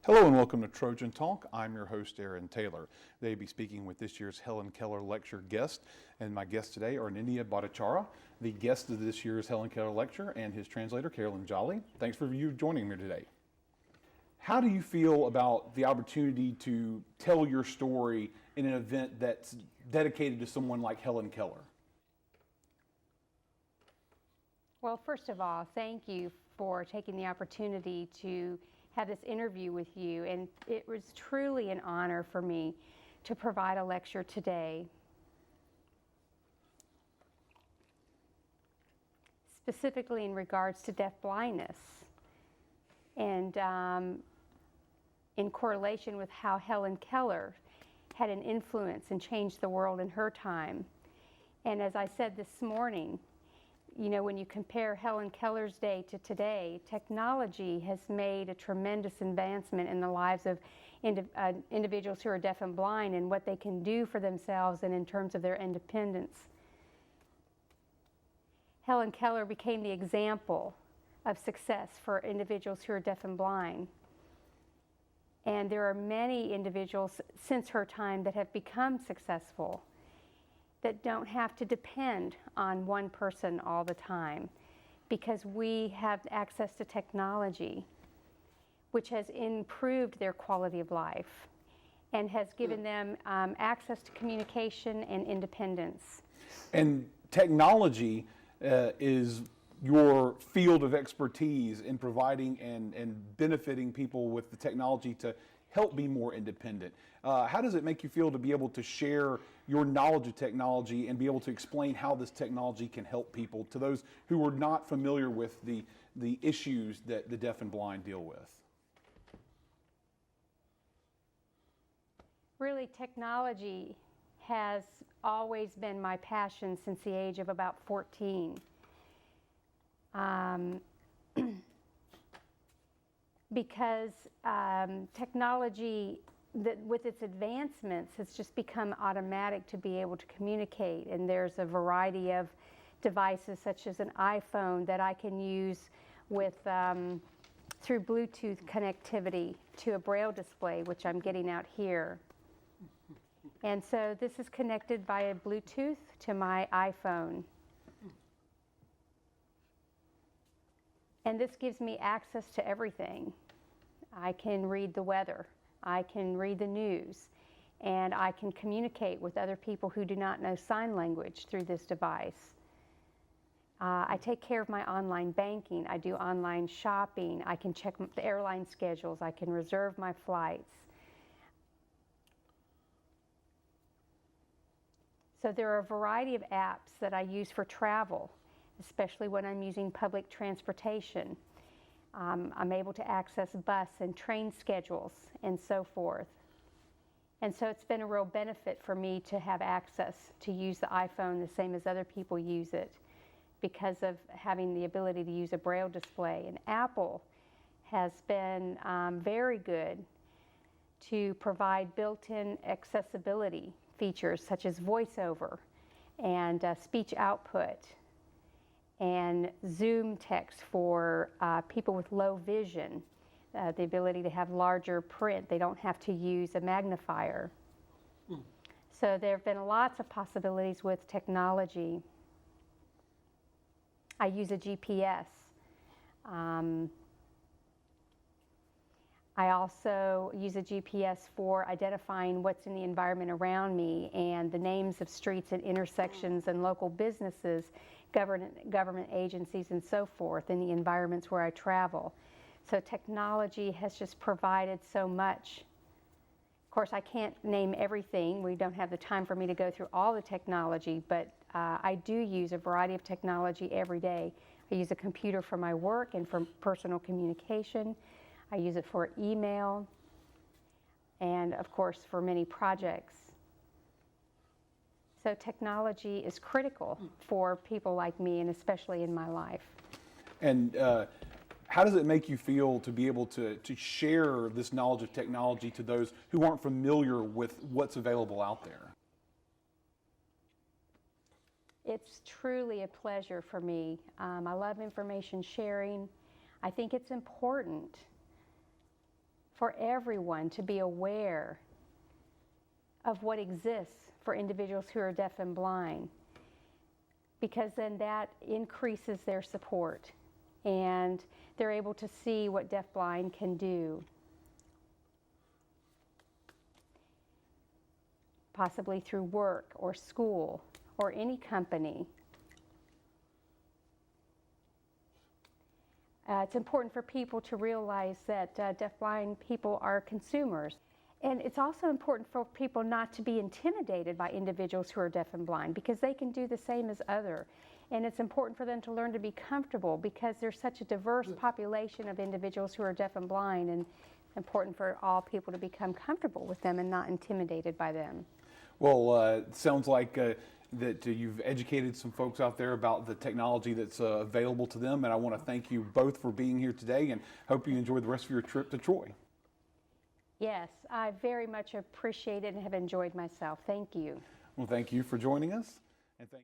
Hello and welcome to Trojan Talk. I'm your host, Aaron Taylor. Today I'll be speaking with this year's Helen Keller Lecture guest, and my guests today are Anindya Bhattacharyy, the guest of this year's Helen Keller Lecture, and his translator, Carolyn Jolly. Thanks for you joining me today. How do you feel about the opportunity to tell your story in an event that's dedicated to someone like Helen Keller? Well, first of all, thank you for taking the opportunity to have this interview with you, and it was truly an honor for me to provide a lecture today. Specifically in regards to deafblindness, and in correlation with how Helen Keller had an influence and changed the world in her time. And as I said this morning, you know, when you compare Helen Keller's day to today, technology has made a tremendous advancement in the lives of individuals who are deaf and blind and what they can do for themselves and in terms of their independence. Helen Keller became the example of success for individuals who are deaf and blind. And there are many individuals since her time that have become successful, that don't have to depend on one person all the time, because we have access to technology, which has improved their quality of life and has given them access to communication and independence. And technology is your field of expertise in providing and benefiting people with the technology to help be more independent. How does it make you feel to be able to share your knowledge of technology and be able to explain how this technology can help people to those who are not familiar with the issues that the deaf and blind deal with? Really, technology has always been my passion since the age of about 14. Because technology, with its advancements, has just become automatic to be able to communicate. And there's a variety of devices, such as an iPhone, that I can use with through Bluetooth connectivity to a Braille display, which I'm getting out here. And so this is connected via Bluetooth to my iPhone. And this gives me access to everything. I can read the weather, I can read the news, and I can communicate with other people who do not know sign language through this device. I take care of my online banking, I do online shopping, I can check the airline schedules, I can reserve my flights. So there are a variety of apps that I use for travel, especially when I'm using public transportation. I'm able to access bus and train schedules and so forth. And so it's been a real benefit for me to have access to use the iPhone the same as other people use it, because of having the ability to use a Braille display. And Apple has been very good to provide built-in accessibility features such as voiceover and speech output, and Zoom text for people with low vision, the ability to have larger print. They don't have to use a magnifier. So there have been lots of possibilities with technology. I use a GPS. I also use a GPS for identifying what's in the environment around me and the names of streets and intersections and local businesses, government agencies and so forth in the environments where I travel. So technology has just provided so much. Of course, I can't name everything. We don't have the time for me to go through all the technology, but I do use a variety of technology every day. I use a computer for my work and for personal communication. I use it for email and, of course, for many projects. So technology is critical for people like me, and especially in my life. And how does it make you feel to be able to share this knowledge of technology to those who aren't familiar with what's available out there? It's truly a pleasure for me. I love information sharing. I think it's important for everyone to be aware of what exists for individuals who are deaf and blind, because then that increases their support and they're able to see what deafblind can do. Possibly through work or school or any company. It's important for people to realize that deafblind people are consumers. And it's also important for people not to be intimidated by individuals who are deaf and blind, because they can do the same as others. And it's important for them to learn to be comfortable, because there's such a diverse population of individuals who are deaf and blind, and it's important for all people to become comfortable with them and not intimidated by them. Well, it sounds like that you've educated some folks out there about the technology that's available to them, and I want to thank you both for being here today and hope you enjoy the rest of your trip to Troy. Yes, I very much appreciate it and have enjoyed myself. Thank you. Well, thank you for joining us. And thank